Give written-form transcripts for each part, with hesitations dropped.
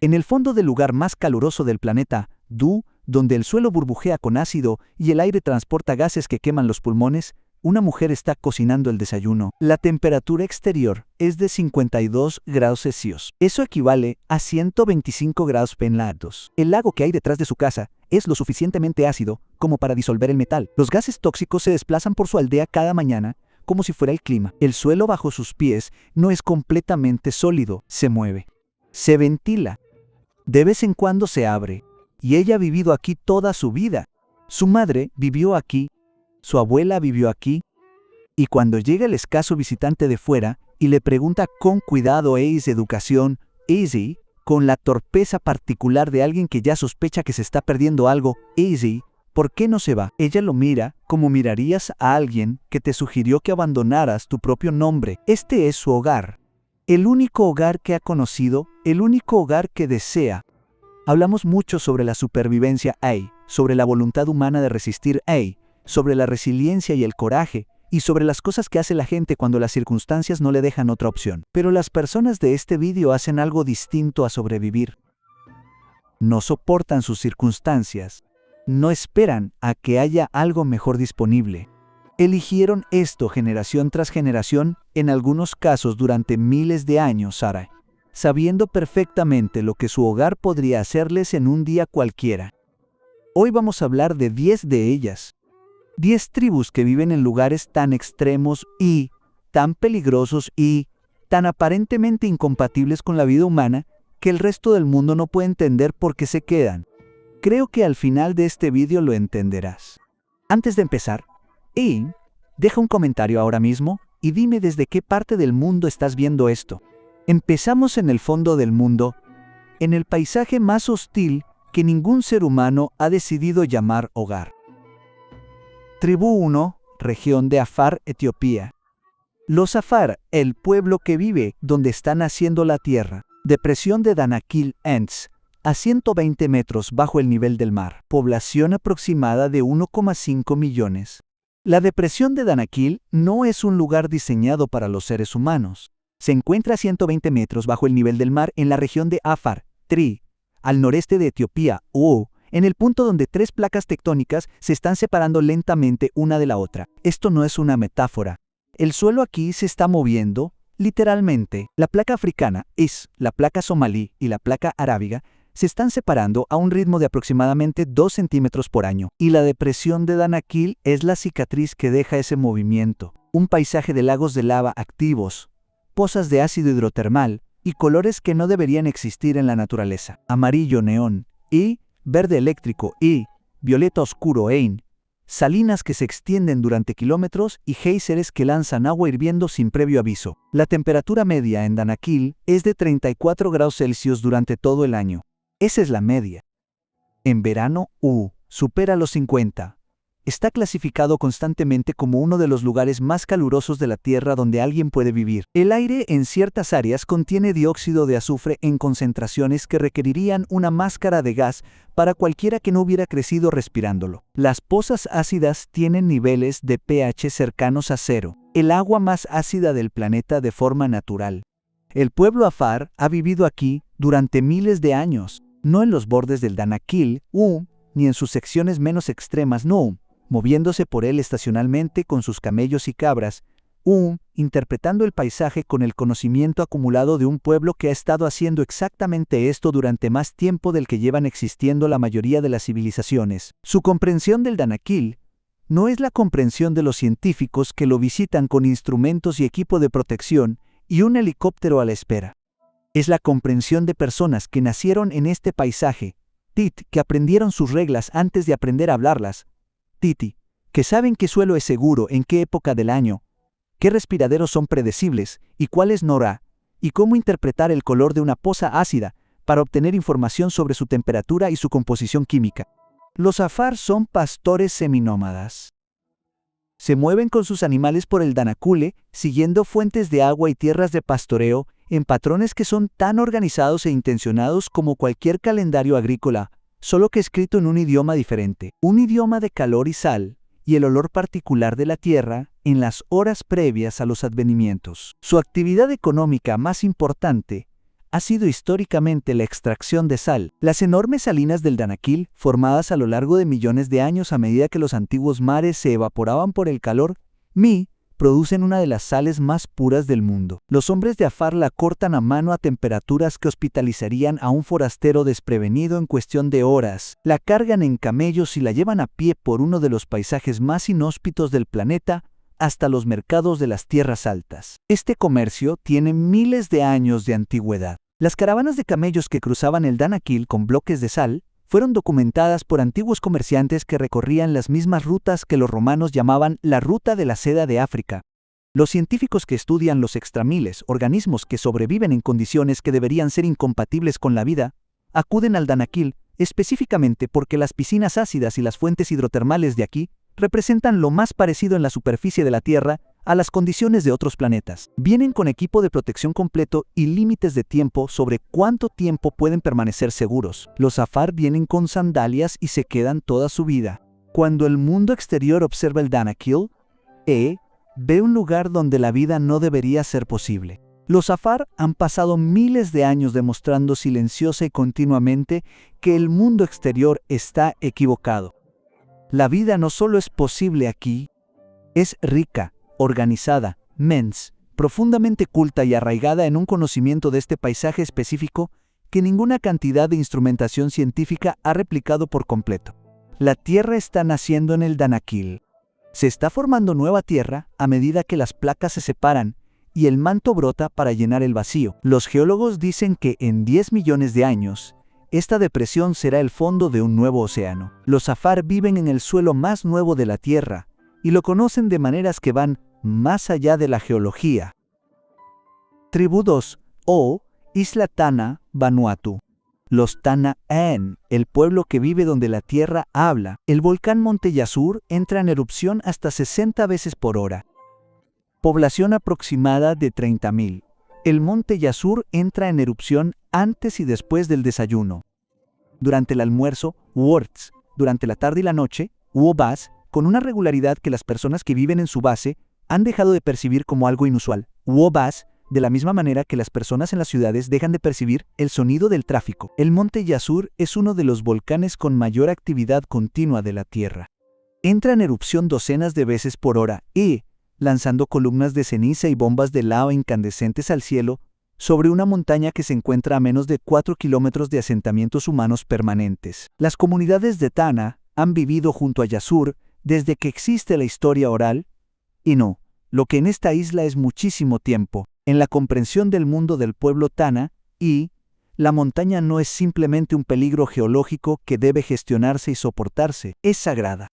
En el fondo del lugar más caluroso del planeta, Du, donde el suelo burbujea con ácido y el aire transporta gases que queman los pulmones, una mujer está cocinando el desayuno. La temperatura exterior es de 52 grados Celsius. Eso equivale a 125 grados Fahrenheit. El lago que hay detrás de su casa es lo suficientemente ácido como para disolver el metal. Los gases tóxicos se desplazan por su aldea cada mañana como si fuera el clima. El suelo bajo sus pies no es completamente sólido, se mueve, se ventila. De vez en cuando se abre, y ella ha vivido aquí toda su vida. Su madre vivió aquí, su abuela vivió aquí, y cuando llega el escaso visitante de fuera y le pregunta con cuidado educación, easy, con la torpeza particular de alguien que ya sospecha que se está perdiendo algo, easy, ¿por qué no se va? Ella lo mira como mirarías a alguien que te sugirió que abandonaras tu propio nombre. Este es su hogar. El único hogar que ha conocido, el único hogar que desea. Hablamos mucho sobre la supervivencia, sobre la voluntad humana de resistir, sobre la resiliencia y el coraje, y sobre las cosas que hace la gente cuando las circunstancias no le dejan otra opción. Pero las personas de este vídeo hacen algo distinto a sobrevivir. No soportan sus circunstancias. No esperan a que haya algo mejor disponible. Eligieron esto generación tras generación, en algunos casos durante miles de años, sabiendo perfectamente lo que su hogar podría hacerles en un día cualquiera. Hoy vamos a hablar de 10 de ellas. 10 tribus que viven en lugares tan extremos y tan peligrosos y tan aparentemente incompatibles con la vida humana que el resto del mundo no puede entender por qué se quedan. Creo que al final de este vídeo lo entenderás. Antes de empezar, deja un comentario ahora mismo y dime desde qué parte del mundo estás viendo esto. Empezamos en el fondo del mundo, en el paisaje más hostil que ningún ser humano ha decidido llamar hogar. Tribu 1, región de Afar, Etiopía. Los Afar, el pueblo que vive donde está naciendo la tierra. Depresión de Danakil Ents, a 120 metros bajo el nivel del mar. Población aproximada de 1,5 millones. La depresión de Danakil no es un lugar diseñado para los seres humanos. Se encuentra a 120 metros bajo el nivel del mar en la región de Afar, Tri, al noreste de Etiopía, en el punto donde 3 placas tectónicas se están separando lentamente una de la otra. Esto no es una metáfora. El suelo aquí se está moviendo, literalmente. La placa africana, la placa somalí y la placa arábiga se están separando a un ritmo de aproximadamente 2 centímetros por año. Y la depresión de Danakil es la cicatriz que deja ese movimiento. Un paisaje de lagos de lava activos, pozas de ácido hidrotermal y colores que no deberían existir en la naturaleza. Amarillo neón y verde eléctrico y violeta oscuro salinas que se extienden durante kilómetros y géiseres que lanzan agua hirviendo sin previo aviso. La temperatura media en Danakil es de 34 grados Celsius durante todo el año. Esa es la media. En verano, supera los 50. Está clasificado constantemente como uno de los lugares más calurosos de la Tierra donde alguien puede vivir. El aire en ciertas áreas contiene dióxido de azufre en concentraciones que requerirían una máscara de gas para cualquiera que no hubiera crecido respirándolo. Las pozas ácidas tienen niveles de pH cercanos a 0, el agua más ácida del planeta de forma natural. El pueblo Afar ha vivido aquí durante miles de años, no en los bordes del Danakil, ni en sus secciones menos extremas, moviéndose por él estacionalmente con sus camellos y cabras, interpretando el paisaje con el conocimiento acumulado de un pueblo que ha estado haciendo exactamente esto durante más tiempo del que llevan existiendo la mayoría de las civilizaciones. Su comprensión del Danakil no es la comprensión de los científicos que lo visitan con instrumentos y equipo de protección y un helicóptero a la espera. Es la comprensión de personas que nacieron en este paisaje, que aprendieron sus reglas antes de aprender a hablarlas, que saben qué suelo es seguro en qué época del año, qué respiraderos son predecibles y cuáles no, y cómo interpretar el color de una poza ácida para obtener información sobre su temperatura y su composición química. Los Afar son pastores seminómadas. Se mueven con sus animales por el Danakil, siguiendo fuentes de agua y tierras de pastoreo, en patrones que son tan organizados e intencionados como cualquier calendario agrícola, solo que escrito en un idioma diferente. Un idioma de calor y sal, y el olor particular de la tierra en las horas previas a los advenimientos. Su actividad económica más importante ha sido históricamente la extracción de sal. Las enormes salinas del Danakil, formadas a lo largo de millones de años a medida que los antiguos mares se evaporaban por el calor, producen una de las sales más puras del mundo. Los hombres de Afar la cortan a mano a temperaturas que hospitalizarían a un forastero desprevenido en cuestión de horas. La cargan en camellos y la llevan a pie por uno de los paisajes más inhóspitos del planeta hasta los mercados de las tierras altas. Este comercio tiene miles de años de antigüedad. Las caravanas de camellos que cruzaban el Danakil con bloques de sal fueron documentadas por antiguos comerciantes que recorrían las mismas rutas que los romanos llamaban la ruta de la seda de África. Los científicos que estudian los extramiles, organismos que sobreviven en condiciones que deberían ser incompatibles con la vida, acuden al Danakil específicamente porque las piscinas ácidas y las fuentes hidrotermales de aquí representan lo más parecido en la superficie de la Tierra a las condiciones de otros planetas. Vienen con equipo de protección completo y límites de tiempo sobre cuánto tiempo pueden permanecer seguros. Los Afar vienen con sandalias y se quedan toda su vida. Cuando el mundo exterior observa el Danakil, ve un lugar donde la vida no debería ser posible. Los Afar han pasado miles de años demostrando silenciosa y continuamente que el mundo exterior está equivocado. La vida no solo es posible aquí, es rica, organizada, profundamente culta y arraigada en un conocimiento de este paisaje específico que ninguna cantidad de instrumentación científica ha replicado por completo. La Tierra está naciendo en el Danakil. Se está formando nueva tierra a medida que las placas se separan y el manto brota para llenar el vacío. Los geólogos dicen que en 10 millones de años, esta depresión será el fondo de un nuevo océano. Los Afar viven en el suelo más nuevo de la Tierra y lo conocen de maneras que van más allá de la geología. Tribu 2 o Isla Tana, Vanuatu. Los Tana-N, el pueblo que vive donde la tierra habla. El volcán Monte Yasur entra en erupción hasta 60 veces por hora. Población aproximada de 30.000. El Monte Yasur entra en erupción antes y después del desayuno. Durante el almuerzo, Worts. Durante la tarde y la noche, Uobas, con una regularidad que las personas que viven en su base han dejado de percibir como algo inusual. Uobas, de la misma manera que las personas en las ciudades dejan de percibir el sonido del tráfico. El Monte Yasur es uno de los volcanes con mayor actividad continua de la Tierra. Entra en erupción docenas de veces por hora lanzando columnas de ceniza y bombas de lava incandescentes al cielo sobre una montaña que se encuentra a menos de 4 kilómetros de asentamientos humanos permanentes. Las comunidades de Tana han vivido junto a Yasur desde que existe la historia oral, lo que en esta isla es muchísimo tiempo. En la comprensión del mundo del pueblo Tana, la montaña no es simplemente un peligro geológico que debe gestionarse y soportarse, es sagrada.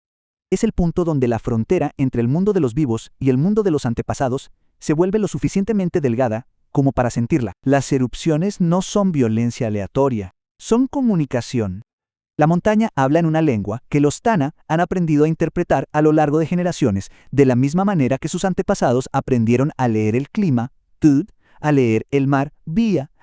Es el punto donde la frontera entre el mundo de los vivos y el mundo de los antepasados se vuelve lo suficientemente delgada como para sentirla. Las erupciones no son violencia aleatoria, son comunicación. La montaña habla en una lengua que los Tana han aprendido a interpretar a lo largo de generaciones, de la misma manera que sus antepasados aprendieron a leer el clima, a leer el mar,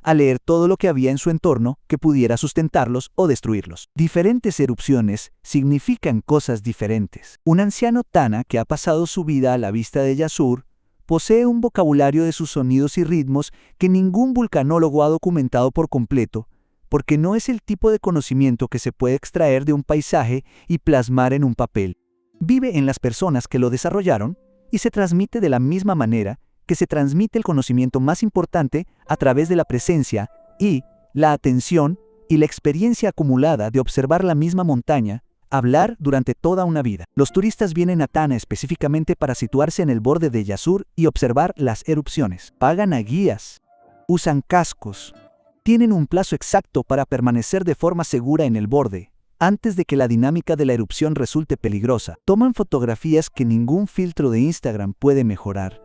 a leer todo lo que había en su entorno que pudiera sustentarlos o destruirlos. Diferentes erupciones significan cosas diferentes. Un anciano Tana que ha pasado su vida a la vista de Yasur posee un vocabulario de sus sonidos y ritmos que ningún vulcanólogo ha documentado por completo, porque no es el tipo de conocimiento que se puede extraer de un paisaje y plasmar en un papel. Vive en las personas que lo desarrollaron y se transmite de la misma manera que se transmite el conocimiento más importante a través de la presencia y la atención y la experiencia acumulada de observar la misma montaña, hablar durante toda una vida. Los turistas vienen a Tana específicamente para situarse en el borde de Yasur y observar las erupciones. Pagan a guías, usan cascos, tienen un plazo exacto para permanecer de forma segura en el borde, antes de que la dinámica de la erupción resulte peligrosa. Toman fotografías que ningún filtro de Instagram puede mejorar.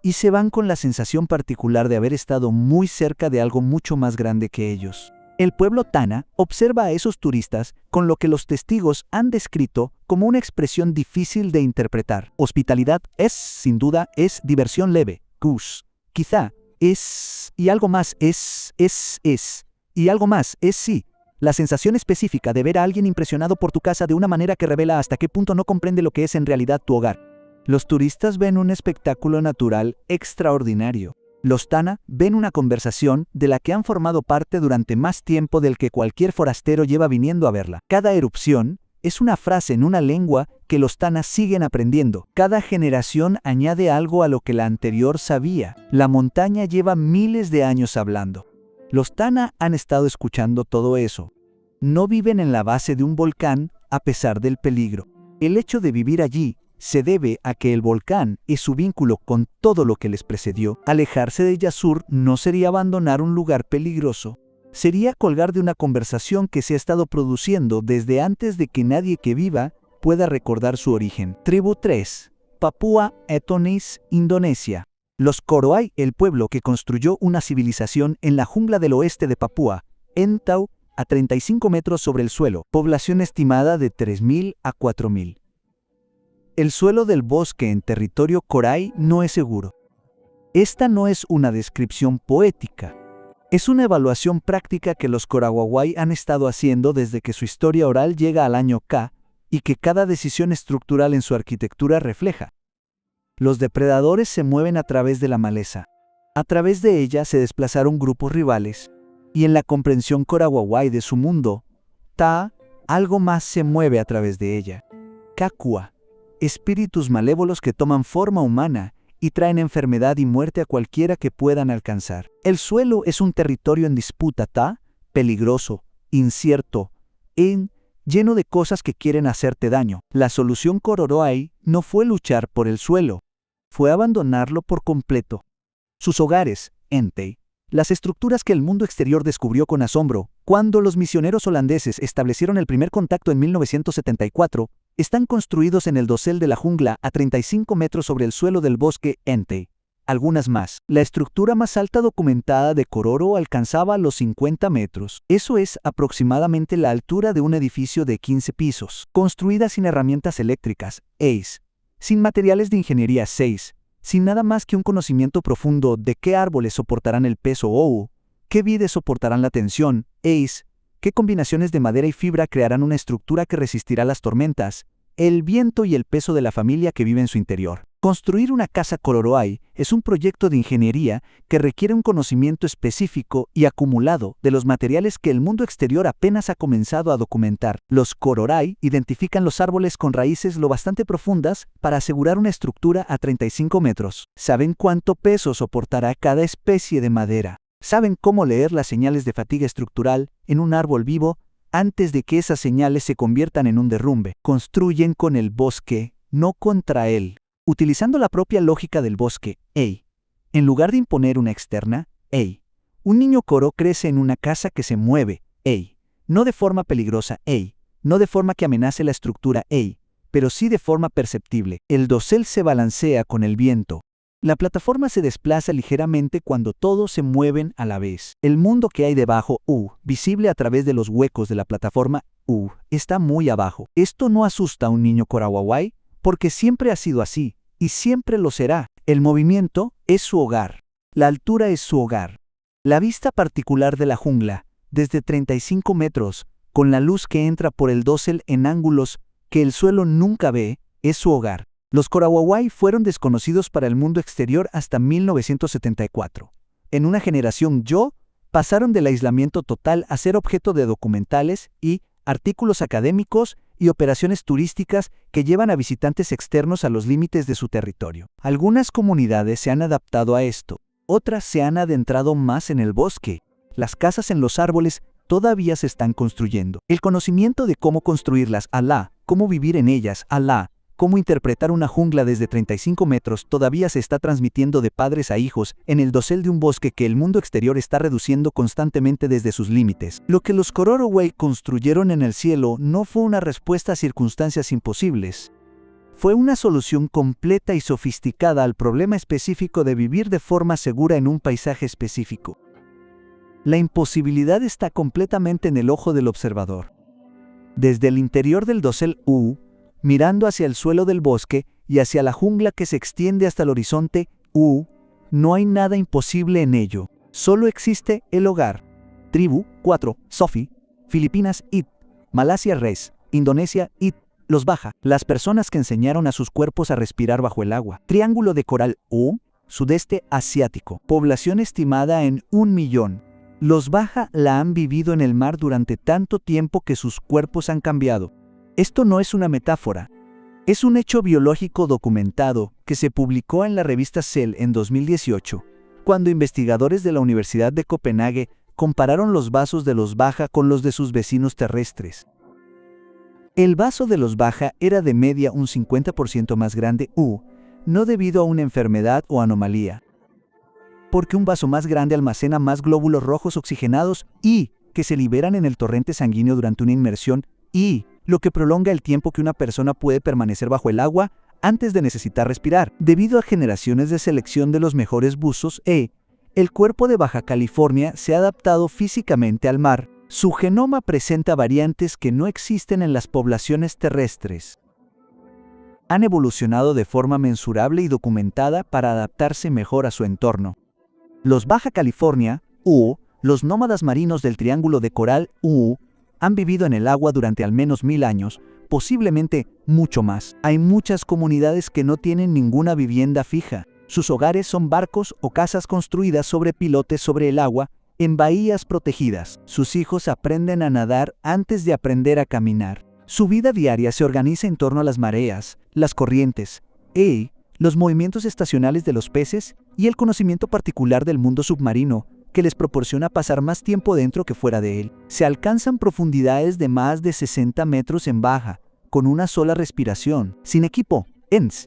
Y se van con la sensación particular de haber estado muy cerca de algo mucho más grande que ellos. El pueblo Tana observa a esos turistas con lo que los testigos han descrito como una expresión difícil de interpretar. Hospitalidad es, sin duda, es diversión leve. Quizá es, y algo más es, y algo más es sí. La sensación específica de ver a alguien impresionado por tu casa de una manera que revela hasta qué punto no comprende lo que es en realidad tu hogar. Los turistas ven un espectáculo natural extraordinario. Los Tana ven una conversación de la que han formado parte durante más tiempo del que cualquier forastero lleva viniendo a verla. Cada erupción es una frase en una lengua que los Tana siguen aprendiendo. Cada generación añade algo a lo que la anterior sabía. La montaña lleva miles de años hablando. Los Tana han estado escuchando todo eso. No viven en la base de un volcán a pesar del peligro. El hecho de vivir allí se debe a que el volcán es su vínculo con todo lo que les precedió. Alejarse de Yasur no sería abandonar un lugar peligroso. Sería colgar de una conversación que se ha estado produciendo desde antes de que nadie que viva pueda recordar su origen. Tribu 3. Papúa Etonis, Indonesia. Los Koroai, el pueblo que construyó una civilización en la jungla del oeste de Papúa, Entau, a 35 metros sobre el suelo, población estimada de 3.000 a 4.000. El suelo del bosque en territorio Korai no es seguro. Esta no es una descripción poética. Es una evaluación práctica que los Korawawai han estado haciendo desde que su historia oral llega al año K y que cada decisión estructural en su arquitectura refleja. Los depredadores se mueven a través de la maleza. A través de ella se desplazaron grupos rivales, y en la comprensión Korawawai de su mundo, algo más se mueve a través de ella. Kakua. Espíritus malévolos que toman forma humana y traen enfermedad y muerte a cualquiera que puedan alcanzar. El suelo es un territorio en disputa, peligroso, incierto, lleno de cosas que quieren hacerte daño. La solución Kororoai no fue luchar por el suelo, fue abandonarlo por completo. Sus hogares, Entei, las estructuras que el mundo exterior descubrió con asombro cuando los misioneros holandeses establecieron el primer contacto en 1974, están construidos en el dosel de la jungla a 35 metros sobre el suelo del bosque Entei. Algunas más. La estructura más alta documentada de Kororo alcanzaba los 50 metros. Eso es aproximadamente la altura de un edificio de 15 pisos. Construida sin herramientas eléctricas, sin materiales de ingeniería, sin nada más que un conocimiento profundo de qué árboles soportarán el peso qué vides soportarán la tensión, qué combinaciones de madera y fibra crearán una estructura que resistirá las tormentas, el viento y el peso de la familia que vive en su interior. Construir una casa Kororoai es un proyecto de ingeniería que requiere un conocimiento específico y acumulado de los materiales que el mundo exterior apenas ha comenzado a documentar. Los Kororai identifican los árboles con raíces lo bastante profundas para asegurar una estructura a 35 metros. Saben cuánto peso soportará cada especie de madera. Saben cómo leer las señales de fatiga estructural en un árbol vivo antes de que esas señales se conviertan en un derrumbe. Construyen con el bosque, no contra él. Utilizando la propia lógica del bosque, en lugar de imponer una externa, un niño Koro crece en una casa que se mueve, no de forma peligrosa, no de forma que amenace la estructura, pero sí de forma perceptible. El dosel se balancea con el viento. La plataforma se desplaza ligeramente cuando todos se mueven a la vez. El mundo que hay debajo, visible a través de los huecos de la plataforma, está muy abajo. Esto no asusta a un niño Korawawai, porque siempre ha sido así, y siempre lo será. El movimiento es su hogar. La altura es su hogar. La vista particular de la jungla, desde 35 metros, con la luz que entra por el dosel en ángulos que el suelo nunca ve, es su hogar. Los Korawawai fueron desconocidos para el mundo exterior hasta 1974. En una generación pasaron del aislamiento total a ser objeto de documentales y artículos académicos y operaciones turísticas que llevan a visitantes externos a los límites de su territorio. Algunas comunidades se han adaptado a esto, otras se han adentrado más en el bosque. Las casas en los árboles todavía se están construyendo. El conocimiento de cómo construirlas, cómo vivir en ellas, cómo interpretar una jungla desde 35 metros todavía se está transmitiendo de padres a hijos en el dosel de un bosque que el mundo exterior está reduciendo constantemente desde sus límites. Lo que los Kororowai construyeron en el cielo no fue una respuesta a circunstancias imposibles. Fue una solución completa y sofisticada al problema específico de vivir de forma segura en un paisaje específico. La imposibilidad está completamente en el ojo del observador. Desde el interior del dosel mirando hacia el suelo del bosque y hacia la jungla que se extiende hasta el horizonte, no hay nada imposible en ello. Solo existe el hogar. Tribu 4, Sofi, Filipinas, Malasia, Res, Indonesia, los Baja, las personas que enseñaron a sus cuerpos a respirar bajo el agua. Triángulo de coral, sudeste asiático. Población estimada en 1 millón. Los Baja la han vivido en el mar durante tanto tiempo que sus cuerpos han cambiado. Esto no es una metáfora. Es un hecho biológico documentado que se publicó en la revista Cell en 2018, cuando investigadores de la Universidad de Copenhague compararon los vasos de los Baja con los de sus vecinos terrestres. El vaso de los Baja era de media un 50% más grande, no debido a una enfermedad o anomalía, porque un vaso más grande almacena más glóbulos rojos oxigenados y que se liberan en el torrente sanguíneo durante una inmersión y lo que prolonga el tiempo que una persona puede permanecer bajo el agua antes de necesitar respirar. Debido a generaciones de selección de los mejores buzos, el cuerpo de Baja California se ha adaptado físicamente al mar. Su genoma presenta variantes que no existen en las poblaciones terrestres. Han evolucionado de forma mensurable y documentada para adaptarse mejor a su entorno. Los Baja California, los nómadas marinos del Triángulo de Coral, han vivido en el agua durante al menos 1000 años, posiblemente mucho más. Hay muchas comunidades que no tienen ninguna vivienda fija. Sus hogares son barcos o casas construidas sobre pilotes sobre el agua, en bahías protegidas. Sus hijos aprenden a nadar antes de aprender a caminar. Su vida diaria se organiza en torno a las mareas, las corrientes, los movimientos estacionales de los peces y el conocimiento particular del mundo submarino, que les proporciona pasar más tiempo dentro que fuera de él. Se alcanzan profundidades de más de 60 metros en Baja, con una sola respiración, sin equipo,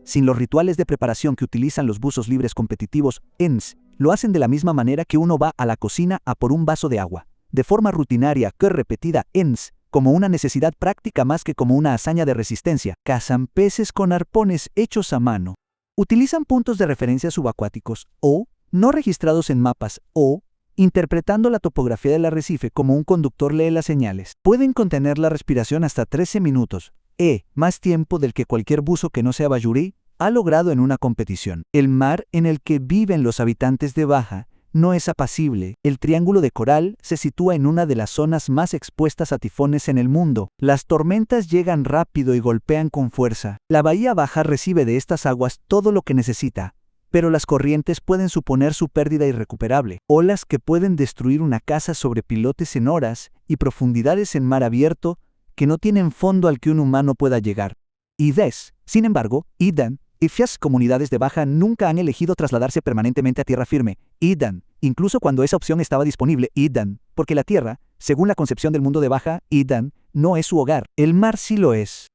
sin los rituales de preparación que utilizan los buzos libres competitivos, lo hacen de la misma manera que uno va a la cocina a por un vaso de agua, de forma rutinaria que repetida, como una necesidad práctica más que como una hazaña de resistencia. Cazan peces con arpones hechos a mano. Utilizan puntos de referencia subacuáticos no registrados en mapas interpretando la topografía del arrecife como un conductor lee las señales. Pueden contener la respiración hasta 13 minutos, más tiempo del que cualquier buzo que no sea bayurí ha logrado en una competición. El mar en el que viven los habitantes de Baja no es apacible. El Triángulo de Coral se sitúa en una de las zonas más expuestas a tifones en el mundo. Las tormentas llegan rápido y golpean con fuerza. La Bahía Baja recibe de estas aguas todo lo que necesita, pero las corrientes pueden suponer su pérdida irrecuperable. Olas que pueden destruir una casa sobre pilotes en horas y profundidades en mar abierto que no tienen fondo al que un humano pueda llegar. Sin embargo, y comunidades de Baja nunca han elegido trasladarse permanentemente a tierra firme, incluso cuando esa opción estaba disponible, porque la tierra, según la concepción del mundo de Baja, no es su hogar. El mar sí lo es.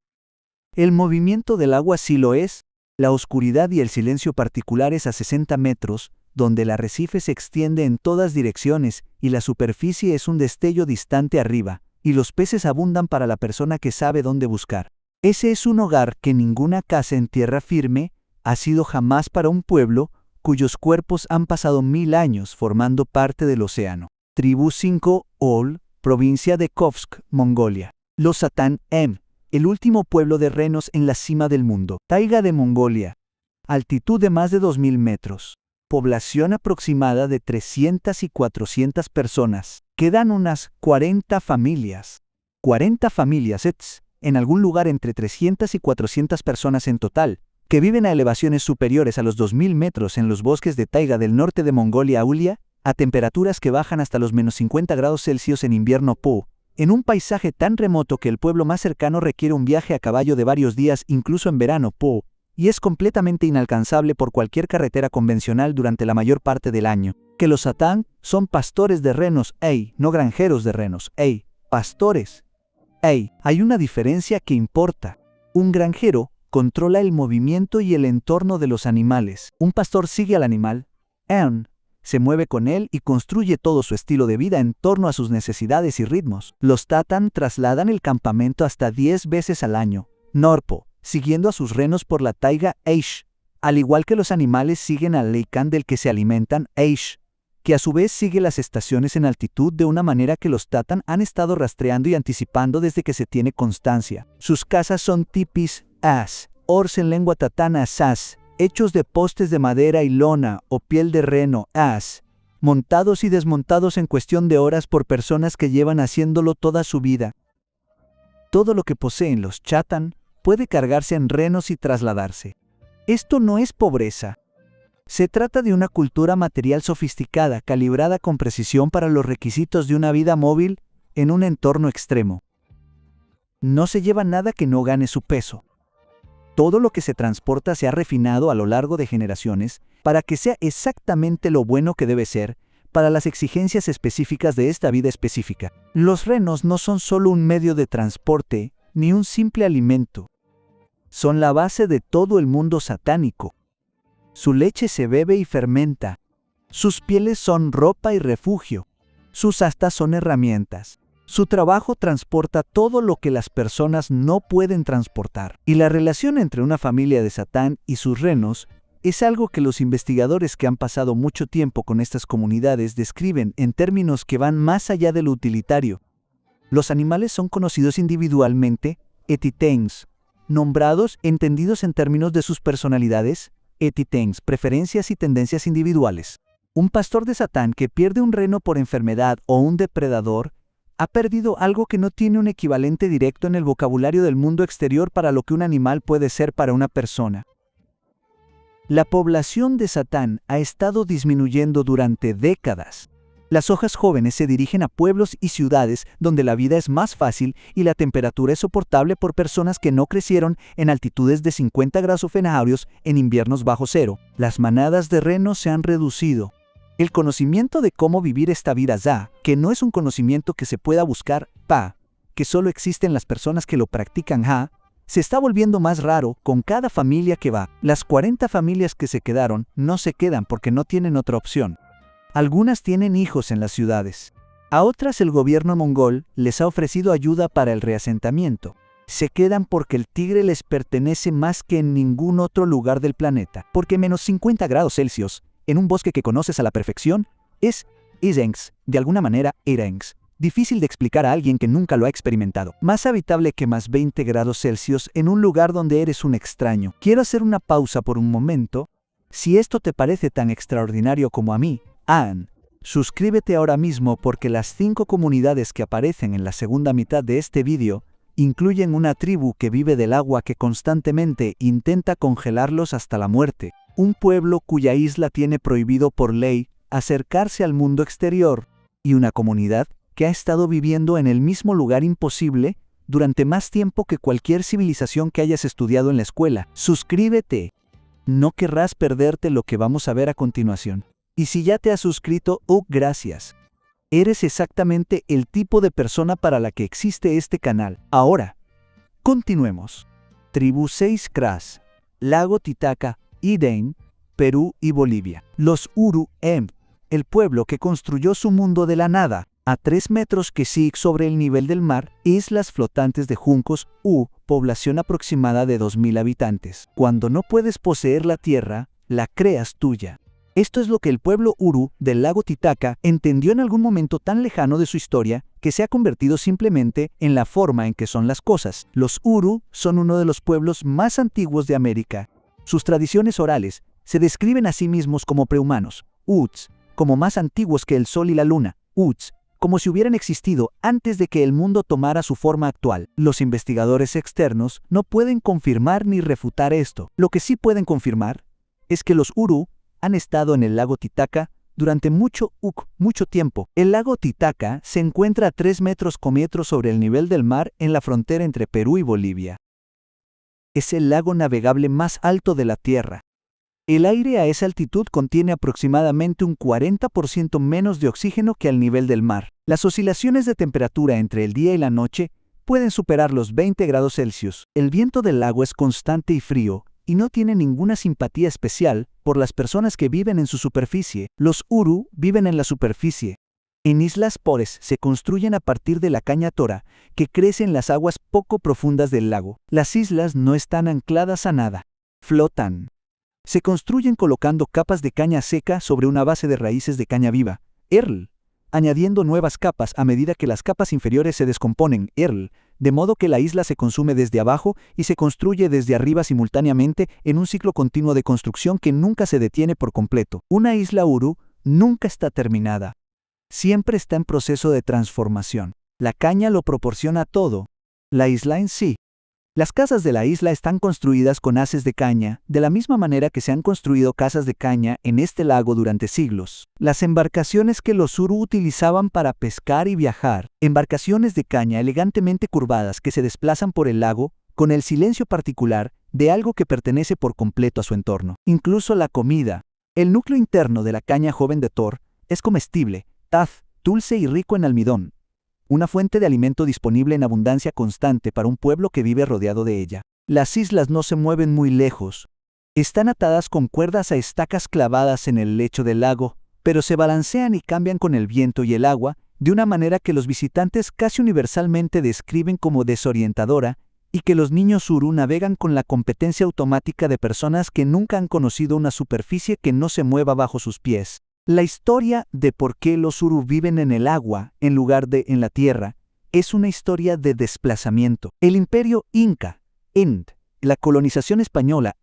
El movimiento del agua sí lo es. La oscuridad y el silencio particulares a 60 metros, donde el arrecife se extiende en todas direcciones y la superficie es un destello distante arriba, y los peces abundan para la persona que sabe dónde buscar. Ese es un hogar que ninguna casa en tierra firme ha sido jamás para un pueblo cuyos cuerpos han pasado 1000 años formando parte del océano. Tribu 5, provincia de Kovsk, Mongolia. Los Satán el último pueblo de renos en la cima del mundo. Taiga de Mongolia. Altitud de más de 2000 metros. Población aproximada de 300 y 400 personas. Quedan unas 40 familias. 40 familias, en algún lugar entre 300 y 400 personas en total, que viven a elevaciones superiores a los 2000 metros en los bosques de taiga del norte de Mongolia Aulia, a temperaturas que bajan hasta los menos 50 grados Celsius en invierno en un paisaje tan remoto que el pueblo más cercano requiere un viaje a caballo de varios días incluso en verano y es completamente inalcanzable por cualquier carretera convencional durante la mayor parte del año. Que los Satán son pastores de renos, no granjeros de renos, pastores. Hay una diferencia que importa. Un granjero controla el movimiento y el entorno de los animales. Un pastor sigue al animal, se mueve con él y construye todo su estilo de vida en torno a sus necesidades y ritmos. Los Tatán trasladan el campamento hasta 10 veces al año, siguiendo a sus renos por la taiga al igual que los animales siguen al leicán del que se alimentan, que a su vez sigue las estaciones en altitud de una manera que los Tatán han estado rastreando y anticipando desde que se tiene constancia. Sus casas son tipis, ors en lengua tatana sas, hechos de postes de madera y lona o piel de reno, montados y desmontados en cuestión de horas por personas que llevan haciéndolo toda su vida. Todo lo que poseen los Chatán puede cargarse en renos y trasladarse. Esto no es pobreza. Se trata de una cultura material sofisticada, calibrada con precisión para los requisitos de una vida móvil en un entorno extremo. No se lleva nada que no gane su peso. Todo lo que se transporta se ha refinado a lo largo de generaciones para que sea exactamente lo bueno que debe ser para las exigencias específicas de esta vida específica. Los renos no son solo un medio de transporte ni un simple alimento. Son la base de todo el mundo satánico. Su leche se bebe y fermenta. Sus pieles son ropa y refugio. Sus astas son herramientas. Su trabajo transporta todo lo que las personas no pueden transportar. Y la relación entre una familia de Satán y sus renos es algo que los investigadores que han pasado mucho tiempo con estas comunidades describen en términos que van más allá de lo utilitario. Los animales son conocidos individualmente, etitens, nombrados, entendidos en términos de sus personalidades, etitens, preferencias y tendencias individuales. Un pastor de Satán que pierde un reno por enfermedad o un depredador ha perdido algo que no tiene un equivalente directo en el vocabulario del mundo exterior para lo que un animal puede ser para una persona. La población de Satán ha estado disminuyendo durante décadas. Las hojas jóvenes se dirigen a pueblos y ciudades donde la vida es más fácil y la temperatura es soportable por personas que no crecieron en altitudes de 50 grados Fahrenheit en inviernos bajo cero. Las manadas de renos se han reducido. El conocimiento de cómo vivir esta vida ya, que no es un conocimiento que se pueda buscar, que solo existen las personas que lo practican se está volviendo más raro con cada familia que va. Las 40 familias que se quedaron no se quedan porque no tienen otra opción. Algunas tienen hijos en las ciudades. A otras el gobierno mongol les ha ofrecido ayuda para el reasentamiento. Se quedan porque el tigre les pertenece más que en ningún otro lugar del planeta. Porque menos 50 grados Celsius, en un bosque que conoces a la perfección, es Isengs, de alguna manera Erengs. Difícil de explicar a alguien que nunca lo ha experimentado. Más habitable que más 20 grados Celsius en un lugar donde eres un extraño. Quiero hacer una pausa por un momento. Si esto te parece tan extraordinario como a mí, suscríbete ahora mismo porque las 5 comunidades que aparecen en la segunda mitad de este vídeo incluyen una tribu que vive del agua que constantemente intenta congelarlos hasta la muerte. Un pueblo cuya isla tiene prohibido por ley acercarse al mundo exterior. Y una comunidad que ha estado viviendo en el mismo lugar imposible durante más tiempo que cualquier civilización que hayas estudiado en la escuela. Suscríbete. No querrás perderte lo que vamos a ver a continuación. Y si ya te has suscrito, gracias. Eres exactamente el tipo de persona para la que existe este canal. Ahora, continuemos. Tribu 6 Kras, Lago Titicaca, Idén, Perú y Bolivia. Los el pueblo que construyó su mundo de la nada, a 3 metros que sí sobre el nivel del mar, islas flotantes de juncos, población aproximada de 2000 habitantes. Cuando no puedes poseer la tierra, la creas tuya. Esto es lo que el pueblo Uru del lago Titicaca entendió en algún momento tan lejano de su historia que se ha convertido simplemente en la forma en que son las cosas. Los Uru son uno de los pueblos más antiguos de América. Sus tradiciones orales se describen a sí mismos como prehumanos, como más antiguos que el sol y la luna, como si hubieran existido antes de que el mundo tomara su forma actual. Los investigadores externos no pueden confirmar ni refutar esto. Lo que sí pueden confirmar es que los Uru han estado en el lago Titicaca durante mucho tiempo. El lago Titicaca se encuentra a 3 metros sobre el nivel del mar en la frontera entre Perú y Bolivia. Es el lago navegable más alto de la Tierra. El aire a esa altitud contiene aproximadamente un 40% menos de oxígeno que al nivel del mar. Las oscilaciones de temperatura entre el día y la noche pueden superar los 20 grados Celsius. El viento del lago es constante y frío, y no tiene ninguna simpatía especial por las personas que viven en su superficie. Los Uru viven en la superficie. En islas pores se construyen a partir de la caña tora, que crece en las aguas poco profundas del lago. Las islas no están ancladas a nada. Flotan. Se construyen colocando capas de caña seca sobre una base de raíces de caña viva, añadiendo nuevas capas a medida que las capas inferiores se descomponen, de modo que la isla se consume desde abajo y se construye desde arriba simultáneamente en un ciclo continuo de construcción que nunca se detiene por completo. Una isla Uru nunca está terminada. Siempre está en proceso de transformación. La caña lo proporciona todo. La isla en sí. Las casas de la isla están construidas con haces de caña, de la misma manera que se han construido casas de caña en este lago durante siglos. Las embarcaciones que los Suru utilizaban para pescar y viajar, embarcaciones de caña elegantemente curvadas que se desplazan por el lago, con el silencio particular de algo que pertenece por completo a su entorno. Incluso la comida. El núcleo interno de la caña joven de Thor es comestible, dulce y rico en almidón. Una fuente de alimento disponible en abundancia constante para un pueblo que vive rodeado de ella. Las islas no se mueven muy lejos. Están atadas con cuerdas a estacas clavadas en el lecho del lago, pero se balancean y cambian con el viento y el agua, de una manera que los visitantes casi universalmente describen como desorientadora, y que los niños Suru navegan con la competencia automática de personas que nunca han conocido una superficie que no se mueva bajo sus pies. La historia de por qué los Suru viven en el agua en lugar de en la tierra es una historia de desplazamiento. El imperio Inca, la colonización española,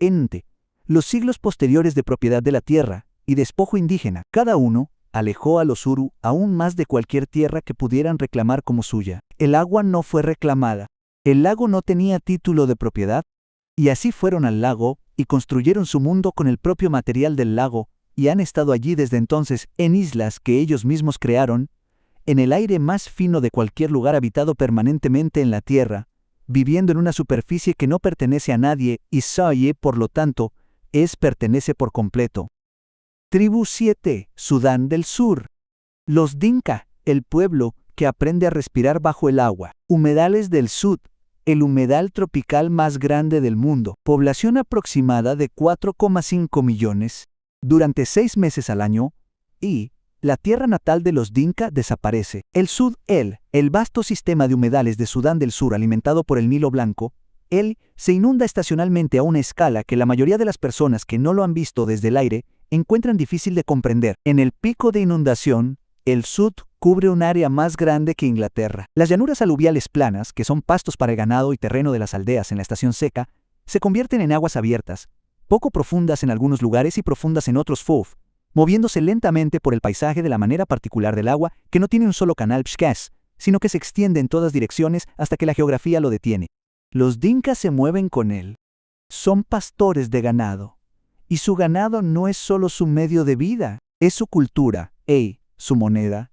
los siglos posteriores de propiedad de la tierra y despojo indígena, cada uno alejó a los Suru aún más de cualquier tierra que pudieran reclamar como suya. El agua no fue reclamada. El lago no tenía título de propiedad, y así fueron al lago y construyeron su mundo con el propio material del lago, y han estado allí desde entonces en islas que ellos mismos crearon, en el aire más fino de cualquier lugar habitado permanentemente en la tierra, viviendo en una superficie que no pertenece a nadie y Saye, por lo tanto, pertenece por completo. Tribu 7, Sudán del Sur. Los Dinka, el pueblo que aprende a respirar bajo el agua. Humedales del Sud, el humedal tropical más grande del mundo. Población aproximada de 4,5 millones. Durante 6 meses al año, y la tierra natal de los Dinka desaparece. El Sud, el vasto sistema de humedales de Sudán del Sur alimentado por el Nilo Blanco, se inunda estacionalmente a una escala que la mayoría de las personas que no lo han visto desde el aire encuentran difícil de comprender. En el pico de inundación, el Sud cubre un área más grande que Inglaterra. Las llanuras aluviales planas, que son pastos para el ganado y terreno de las aldeas en la estación seca, se convierten en aguas abiertas, poco profundas en algunos lugares y profundas en otros, moviéndose lentamente por el paisaje de la manera particular del agua que no tiene un solo canal pshkas, sino que se extiende en todas direcciones hasta que la geografía lo detiene. Los Dinkas se mueven con él. Son pastores de ganado. Y su ganado no es solo su medio de vida, es su cultura, su moneda,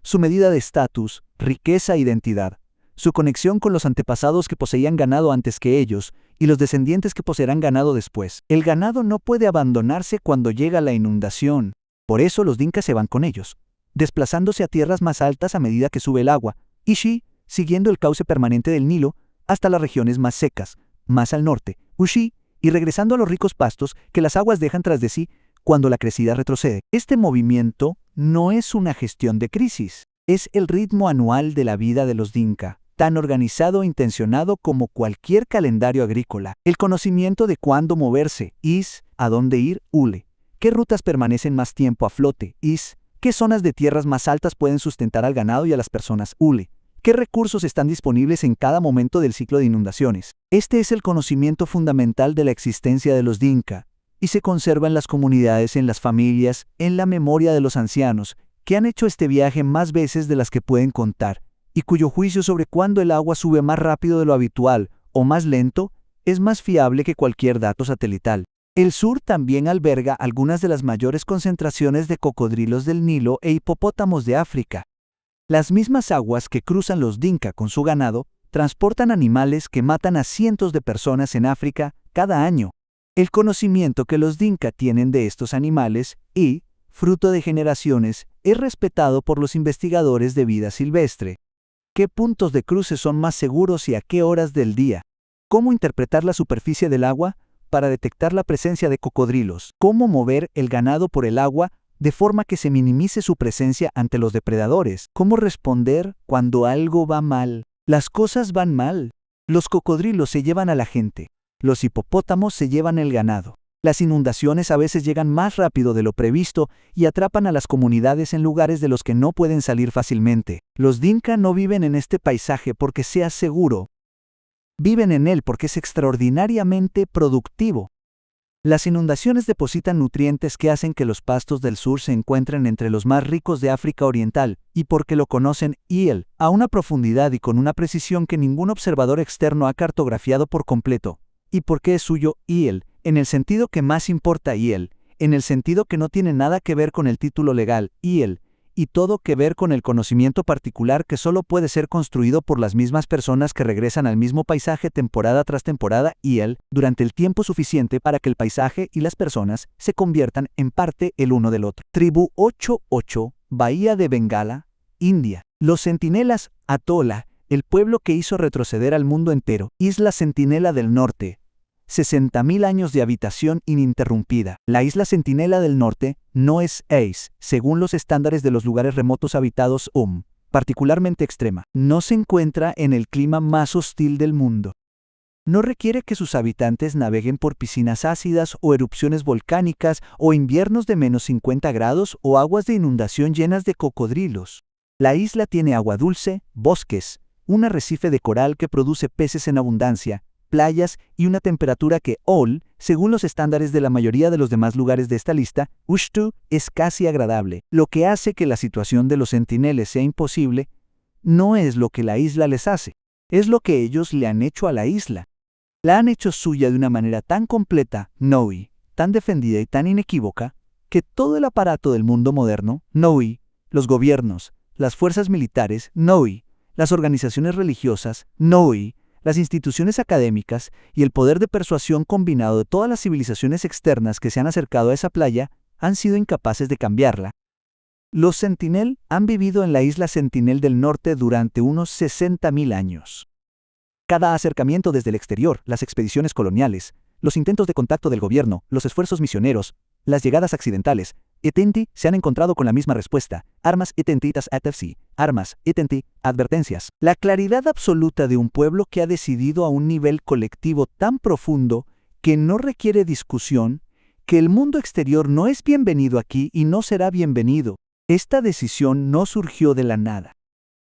su medida de estatus, riqueza e identidad, su conexión con los antepasados que poseían ganado antes que ellos y los descendientes que poseerán ganado después. El ganado no puede abandonarse cuando llega la inundación. Por eso los Dinkas se van con ellos, desplazándose a tierras más altas a medida que sube el agua, y siguiendo el cauce permanente del Nilo hasta las regiones más secas, más al norte, y regresando a los ricos pastos que las aguas dejan tras de sí cuando la crecida retrocede. Este movimiento no es una gestión de crisis, es el ritmo anual de la vida de los Dinka, tan organizado e intencionado como cualquier calendario agrícola. El conocimiento de cuándo moverse, a dónde ir, qué rutas permanecen más tiempo a flote, qué zonas de tierras más altas pueden sustentar al ganado y a las personas, qué recursos están disponibles en cada momento del ciclo de inundaciones. Este es el conocimiento fundamental de la existencia de los Dinka, y se conserva en las comunidades, en las familias, en la memoria de los ancianos, que han hecho este viaje más veces de las que pueden contar, y cuyo juicio sobre cuándo el agua sube más rápido de lo habitual o más lento es más fiable que cualquier dato satelital. El sur también alberga algunas de las mayores concentraciones de cocodrilos del Nilo e hipopótamos de África. Las mismas aguas que cruzan los Dinka con su ganado transportan animales que matan a cientos de personas en África cada año. El conocimiento que los Dinka tienen de estos animales fruto de generaciones, es respetado por los investigadores de vida silvestre. ¿Qué puntos de cruce son más seguros y a qué horas del día? ¿Cómo interpretar la superficie del agua para detectar la presencia de cocodrilos? ¿Cómo mover el ganado por el agua de forma que se minimice su presencia ante los depredadores? ¿Cómo responder cuando algo va mal? Las cosas van mal. Los cocodrilos se llevan a la gente. Los hipopótamos se llevan el ganado. Las inundaciones a veces llegan más rápido de lo previsto y atrapan a las comunidades en lugares de los que no pueden salir fácilmente. Los Dinka no viven en este paisaje porque sea seguro. Viven en él porque es extraordinariamente productivo. Las inundaciones depositan nutrientes que hacen que los pastos del sur se encuentren entre los más ricos de África Oriental, y porque lo conocen a una profundidad y con una precisión que ningún observador externo ha cartografiado por completo, y porque es suyo en el sentido que más importa en el sentido que no tiene nada que ver con el título legal y todo que ver con el conocimiento particular que solo puede ser construido por las mismas personas que regresan al mismo paisaje temporada tras temporada durante el tiempo suficiente para que el paisaje y las personas se conviertan en parte el uno del otro. Tribu 88, Bahía de Bengala, India. Los centinelas, Atola, el pueblo que hizo retroceder al mundo entero. Isla Centinela del Norte. 60.000 años de habitación ininterrumpida. La isla Centinela del Norte no es según los estándares de los lugares remotos habitados particularmente extrema. No se encuentra en el clima más hostil del mundo. No requiere que sus habitantes naveguen por piscinas ácidas o erupciones volcánicas o inviernos de -50 grados o aguas de inundación llenas de cocodrilos. La isla tiene agua dulce, bosques, un arrecife de coral que produce peces en abundancia, playas y una temperatura que, según los estándares de la mayoría de los demás lugares de esta lista, es casi agradable. Lo que hace que la situación de los centineles sea imposible no es lo que la isla les hace, es lo que ellos le han hecho a la isla. La han hecho suya de una manera tan completa, tan defendida y tan inequívoca, que todo el aparato del mundo moderno, los gobiernos, las fuerzas militares, las organizaciones religiosas, las instituciones académicas y el poder de persuasión combinado de todas las civilizaciones externas que se han acercado a esa playa han sido incapaces de cambiarla. Los Sentinel han vivido en la isla Sentinel del Norte durante unos 60.000 años. Cada acercamiento desde el exterior, las expediciones coloniales, los intentos de contacto del gobierno, los esfuerzos misioneros, las llegadas accidentales, se han encontrado con la misma respuesta. Armas tas atfc, armas advertencias. La claridad absoluta de un pueblo que ha decidido a un nivel colectivo tan profundo que no requiere discusión, que el mundo exterior no es bienvenido aquí y no será bienvenido. Esta decisión no surgió de la nada.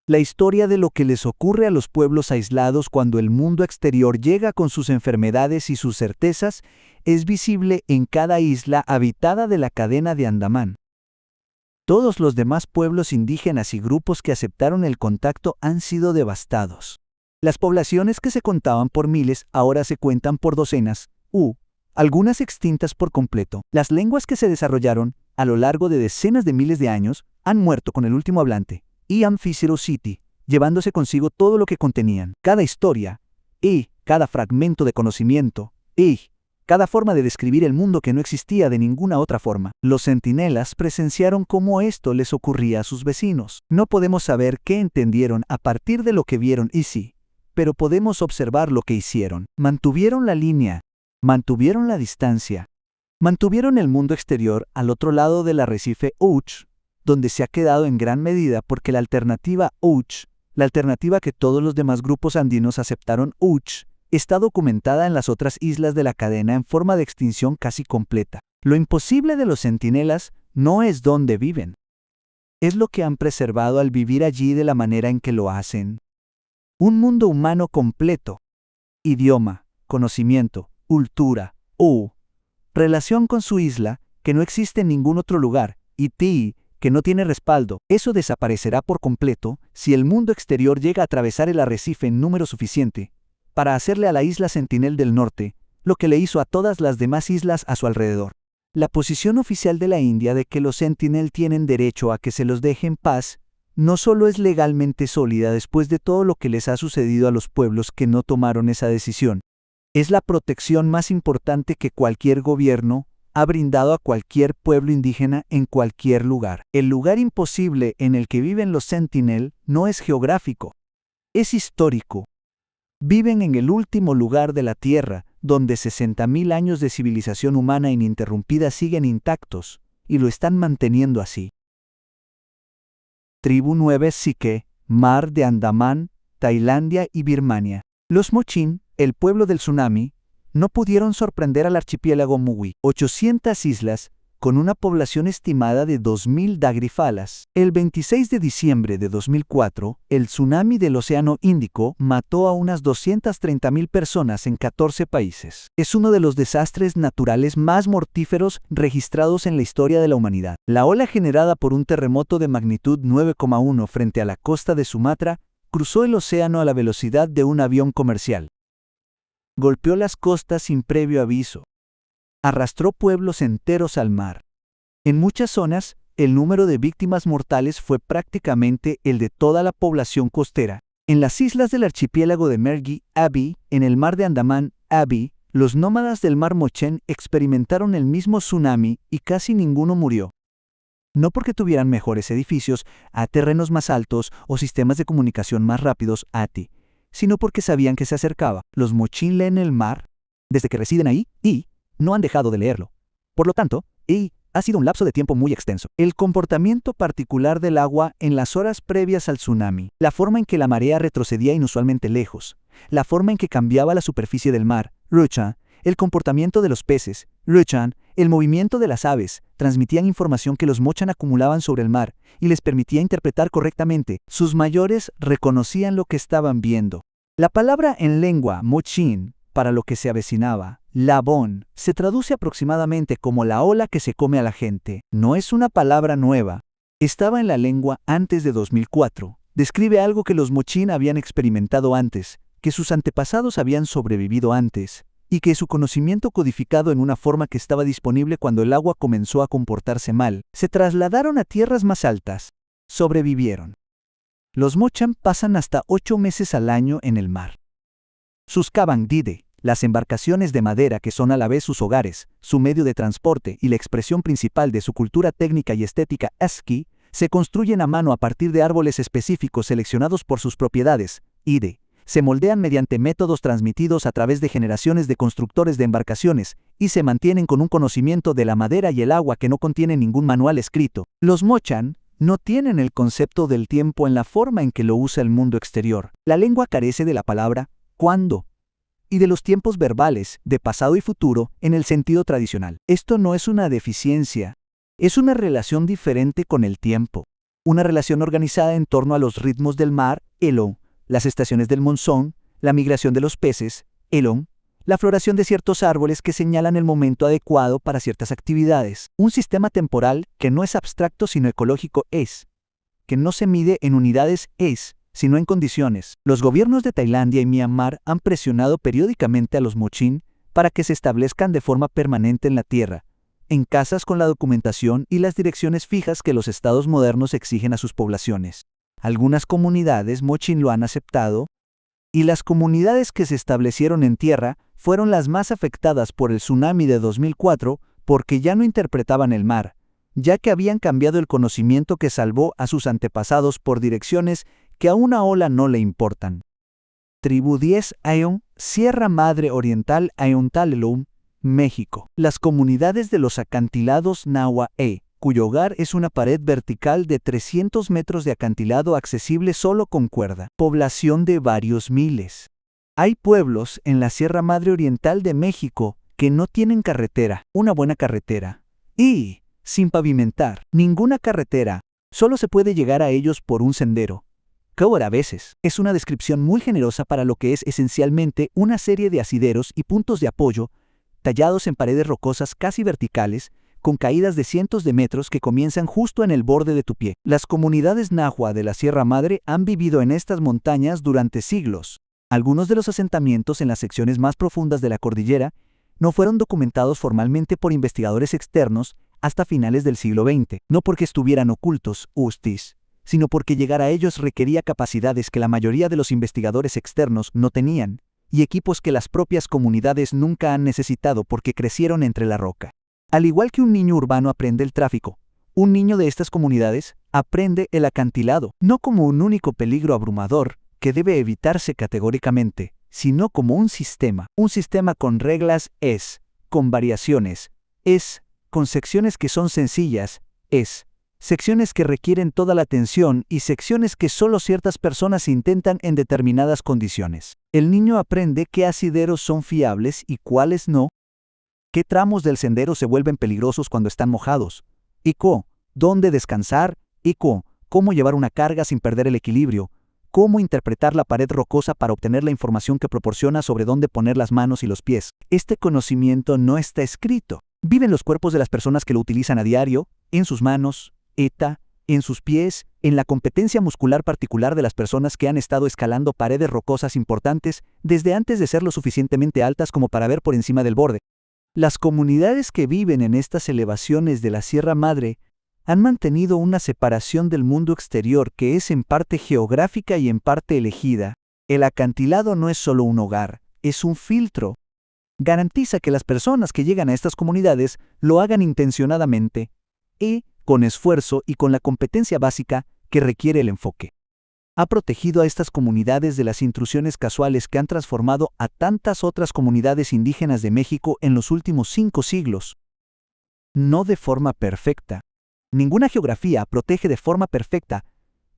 La historia de lo que les ocurre a los pueblos aislados cuando el mundo exterior llega con sus enfermedades y sus certezas es visible en cada isla habitada de la cadena de Andamán. Todos los demás pueblos indígenas y grupos que aceptaron el contacto han sido devastados. Las poblaciones que se contaban por miles ahora se cuentan por docenas, algunas extintas por completo. Las lenguas que se desarrollaron a lo largo de decenas de miles de años han muerto con el último hablante, Amphicero City, llevándose consigo todo lo que contenían. Cada historia, cada fragmento de conocimiento, cada forma de describir el mundo que no existía de ninguna otra forma. Los centinelas presenciaron cómo esto les ocurría a sus vecinos. No podemos saber qué entendieron a partir de lo que vieron pero podemos observar lo que hicieron. Mantuvieron la línea, mantuvieron la distancia, mantuvieron el mundo exterior al otro lado del arrecife donde se ha quedado en gran medida porque la alternativa la alternativa que todos los demás grupos andinos aceptaron está documentada en las otras islas de la cadena en forma de extinción casi completa. Lo imposible de los centinelas no es dónde viven. Es lo que han preservado al vivir allí de la manera en que lo hacen. Un mundo humano completo. Idioma, conocimiento, cultura, relación con su isla, que no existe en ningún otro lugar, que no tiene respaldo. Eso desaparecerá por completo si el mundo exterior llega a atravesar el arrecife en número suficiente para hacerle a la isla Sentinel del Norte lo que le hizo a todas las demás islas a su alrededor. La posición oficial de la India de que los Sentinel tienen derecho a que se los deje en paz no solo es legalmente sólida después de todo lo que les ha sucedido a los pueblos que no tomaron esa decisión. Es la protección más importante que cualquier gobierno ha brindado a cualquier pueblo indígena en cualquier lugar. El lugar imposible en el que viven los Sentinel no es geográfico, es histórico. Viven en el último lugar de la Tierra, donde 60.000 años de civilización humana ininterrumpida siguen intactos, y lo están manteniendo así. Tribu 9 Sique, Mar de Andamán, Tailandia y Birmania. Los Mochin, el pueblo del tsunami, no pudieron sorprender al archipiélago Mugi. 800 islas, con una población estimada de 2.000 dagrifalas. El 26 de diciembre de 2004, el tsunami del Océano Índico mató a unas 230.000 personas en 14 países. Es uno de los desastres naturales más mortíferos registrados en la historia de la humanidad. La ola generada por un terremoto de magnitud 9,1 frente a la costa de Sumatra cruzó el océano a la velocidad de un avión comercial. Golpeó las costas sin previo aviso. Arrastró pueblos enteros al mar. En muchas zonas, el número de víctimas mortales fue prácticamente el de toda la población costera. En las islas del archipiélago de Mergui, Aby, en el mar de Andamán, Aby, los nómadas del mar Mochen experimentaron el mismo tsunami y casi ninguno murió. No porque tuvieran mejores edificios, terrenos más altos o sistemas de comunicación más rápidos, ATI, sino porque sabían que se acercaba. Los Mochen leen el mar desde que residen ahí y no han dejado de leerlo. Por lo tanto, ha sido un lapso de tiempo muy extenso. El comportamiento particular del agua en las horas previas al tsunami, la forma en que la marea retrocedía inusualmente lejos, la forma en que cambiaba la superficie del mar, Rucha, el comportamiento de los peces, Ruchan, el movimiento de las aves, transmitían información que los Mochan acumulaban sobre el mar y les permitía interpretar correctamente. Sus mayores reconocían lo que estaban viendo. La palabra en lengua Mochin para lo que se avecinaba, Labón, se traduce aproximadamente como la ola que se come a la gente. No es una palabra nueva. Estaba en la lengua antes de 2004. Describe algo que los Mochin habían experimentado antes, que sus antepasados habían sobrevivido antes, y que su conocimiento codificado en una forma que estaba disponible cuando el agua comenzó a comportarse mal. Se trasladaron a tierras más altas. Sobrevivieron. Los Mochan pasan hasta 8 meses al año en el mar. Sus Kabang-dide, las embarcaciones de madera que son a la vez sus hogares, su medio de transporte y la expresión principal de su cultura técnica y estética ASCII, se construyen a mano a partir de árboles específicos seleccionados por sus propiedades, IDE. Se moldean mediante métodos transmitidos a través de generaciones de constructores de embarcaciones y se mantienen con un conocimiento de la madera y el agua que no contiene ningún manual escrito. Los Mochan no tienen el concepto del tiempo en la forma en que lo usa el mundo exterior. La lengua carece de la palabra cuándo y de los tiempos verbales de pasado y futuro en el sentido tradicional. Esto no es una deficiencia, es una relación diferente con el tiempo. Una relación organizada en torno a los ritmos del mar, Elon, las estaciones del monzón, la migración de los peces, Elon, la floración de ciertos árboles que señalan el momento adecuado para ciertas actividades. Un sistema temporal que no es abstracto sino ecológico es, que no se mide en unidades es, sino en condiciones. Los gobiernos de Tailandia y Myanmar han presionado periódicamente a los Mochin para que se establezcan de forma permanente en la tierra, en casas con la documentación y las direcciones fijas que los estados modernos exigen a sus poblaciones. Algunas comunidades Mochin lo han aceptado, y las comunidades que se establecieron en tierra fueron las más afectadas por el tsunami de 2004 porque ya no interpretaban el mar, ya que habían cambiado el conocimiento que salvó a sus antepasados por direcciones que a una ola no le importan. Tribu 10 Ayon, Sierra Madre Oriental Ayuntlalelum, México. Las comunidades de los acantilados Nahua-E, cuyo hogar es una pared vertical de 300 metros de acantilado accesible solo con cuerda. Población de varios miles. Hay pueblos en la Sierra Madre Oriental de México que no tienen carretera, una buena carretera, y, sin pavimentar, ninguna carretera, solo se puede llegar a ellos por un sendero. Coward a veces es una descripción muy generosa para lo que es esencialmente una serie de asideros y puntos de apoyo tallados en paredes rocosas casi verticales, con caídas de cientos de metros que comienzan justo en el borde de tu pie. Las comunidades Nahua de la Sierra Madre han vivido en estas montañas durante siglos. Algunos de los asentamientos en las secciones más profundas de la cordillera no fueron documentados formalmente por investigadores externos hasta finales del siglo XX, no porque estuvieran ocultos, sino porque llegar a ellos requería capacidades que la mayoría de los investigadores externos no tenían, y equipos que las propias comunidades nunca han necesitado porque crecieron entre la roca. Al igual que un niño urbano aprende el tráfico, un niño de estas comunidades aprende el acantilado, no como un único peligro abrumador que debe evitarse categóricamente, sino como un sistema con reglas con variaciones, con secciones que son sencillas, secciones que requieren toda la atención y secciones que solo ciertas personas intentan en determinadas condiciones. El niño aprende qué asideros son fiables y cuáles no, ¿Qué tramos del sendero se vuelven peligrosos cuando están mojados? ¿Dónde descansar? ¿Cómo llevar una carga sin perder el equilibrio? ¿Cómo interpretar la pared rocosa para obtener la información que proporciona sobre dónde poner las manos y los pies? Este conocimiento no está escrito. Vive en los cuerpos de las personas que lo utilizan a diario, en sus manos, en sus pies, en la competencia muscular particular de las personas que han estado escalando paredes rocosas importantes desde antes de ser lo suficientemente altas como para ver por encima del borde. Las comunidades que viven en estas elevaciones de la Sierra Madre han mantenido una separación del mundo exterior que es en parte geográfica y en parte elegida. El acantilado no es solo un hogar, es un filtro. Garantiza que las personas que llegan a estas comunidades lo hagan intencionadamente con esfuerzo y con la competencia básica que requiere el enfoque. Ha protegido a estas comunidades de las intrusiones casuales que han transformado a tantas otras comunidades indígenas de México en los últimos 5 siglos. No de forma perfecta. Ninguna geografía protege de forma perfecta,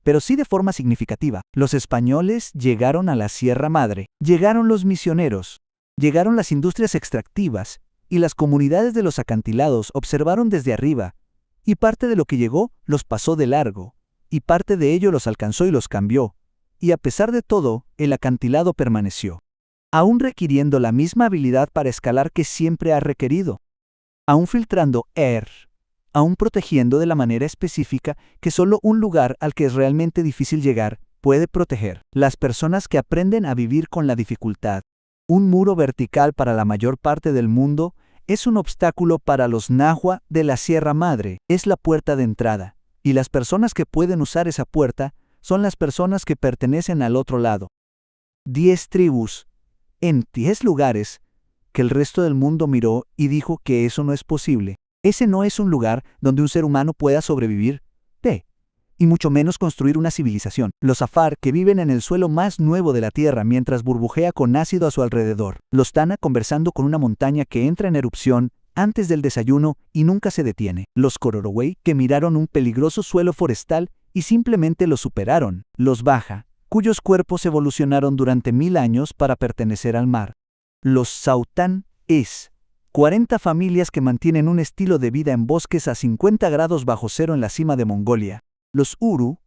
pero sí de forma significativa. Los españoles llegaron a la Sierra Madre, llegaron los misioneros, llegaron las industrias extractivas, y las comunidades de los acantilados observaron desde arriba, y parte de lo que llegó los pasó de largo, y parte de ello los alcanzó y los cambió, y a pesar de todo, el acantilado permaneció, aún requiriendo la misma habilidad para escalar que siempre ha requerido, aún filtrando aún protegiendo de la manera específica que solo un lugar al que es realmente difícil llegar puede proteger. Las personas que aprenden a vivir con la dificultad. Un muro vertical para la mayor parte del mundo es un obstáculo para los Nahua de la Sierra Madre, es la puerta de entrada, y las personas que pueden usar esa puerta son las personas que pertenecen al otro lado. 10 tribus, en 10 lugares, que el resto del mundo miró y dijo que eso no es posible. Ese no es un lugar donde un ser humano pueda sobrevivir, y mucho menos construir una civilización. Los Afar, que viven en el suelo más nuevo de la Tierra mientras burbujea con ácido a su alrededor. Los Tana conversando con una montaña que entra en erupción antes del desayuno y nunca se detiene. Los Kororoway, que miraron un peligroso suelo forestal y simplemente lo superaron. Los Baja, cuyos cuerpos evolucionaron durante 1000 años para pertenecer al mar. Los Saután, 40 familias que mantienen un estilo de vida en bosques a 50 grados bajo cero en la cima de Mongolia. Los Uru,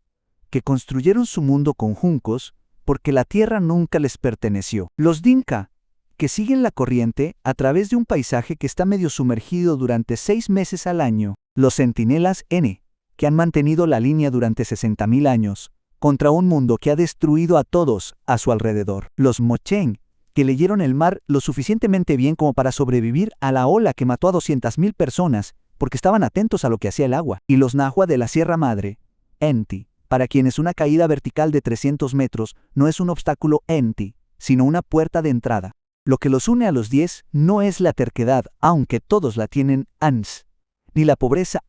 que construyeron su mundo con juncos porque la tierra nunca les perteneció. Los Dinka, que siguen la corriente a través de un paisaje que está medio sumergido durante 6 meses al año. Los Centinelas que han mantenido la línea durante 60.000 años, contra un mundo que ha destruido a todos a su alrededor. Los Mocheng, que leyeron el mar lo suficientemente bien como para sobrevivir a la ola que mató a 200.000 personas porque estaban atentos a lo que hacía el agua. Y los Nahua de la Sierra Madre, para quienes una caída vertical de 300 metros no es un obstáculo sino una puerta de entrada. Lo que los une a los 10 no es la terquedad, aunque todos la tienen, ni la pobreza,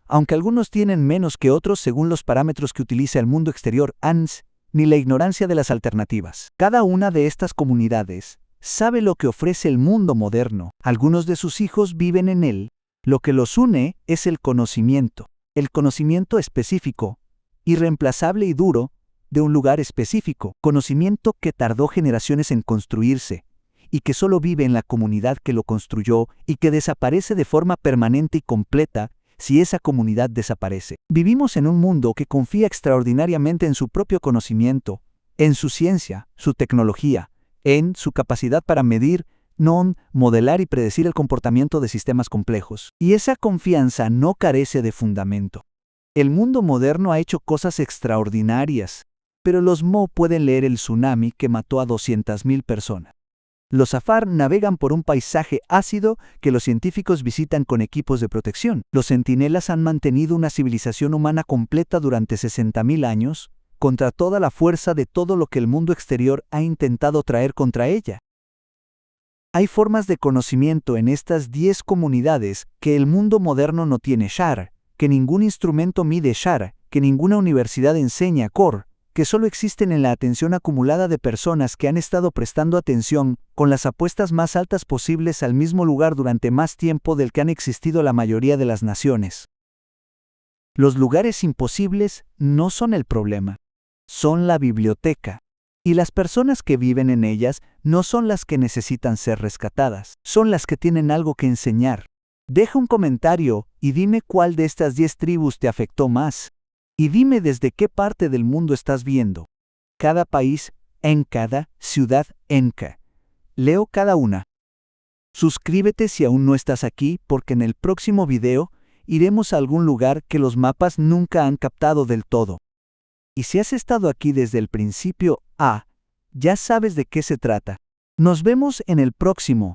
aunque algunos tienen menos que otros según los parámetros que utiliza el mundo exterior, ni la ignorancia de las alternativas. Cada una de estas comunidades sabe lo que ofrece el mundo moderno. Algunos de sus hijos viven en él. Lo que los une es el conocimiento específico, irreemplazable y duro, de un lugar específico, conocimiento que tardó generaciones en construirse, y que solo vive en la comunidad que lo construyó y que desaparece de forma permanente y completa si esa comunidad desaparece. Vivimos en un mundo que confía extraordinariamente en su propio conocimiento, en su ciencia, su tecnología, en su capacidad para medir, modelar y predecir el comportamiento de sistemas complejos. Y esa confianza no carece de fundamento. El mundo moderno ha hecho cosas extraordinarias, pero los Mo pueden leer el tsunami que mató a 200.000 personas. Los Afar navegan por un paisaje ácido que los científicos visitan con equipos de protección. Los Centinelas han mantenido una civilización humana completa durante 60.000 años, contra toda la fuerza de todo lo que el mundo exterior ha intentado traer contra ella. Hay formas de conocimiento en estas 10 comunidades que el mundo moderno no tiene que ningún instrumento mide que ninguna universidad enseña que solo existen en la atención acumulada de personas que han estado prestando atención con las apuestas más altas posibles al mismo lugar durante más tiempo del que han existido la mayoría de las naciones. Los lugares imposibles no son el problema, son la biblioteca. Y las personas que viven en ellas no son las que necesitan ser rescatadas, son las que tienen algo que enseñar. Deja un comentario y dime cuál de estas 10 tribus te afectó más. Y dime desde qué parte del mundo estás viendo. Cada país, en cada ciudad, Enca. Leo cada una. Suscríbete si aún no estás aquí, porque en el próximo video iremos a algún lugar que los mapas nunca han captado del todo. Y si has estado aquí desde el principio, ya sabes de qué se trata. Nos vemos en el próximo.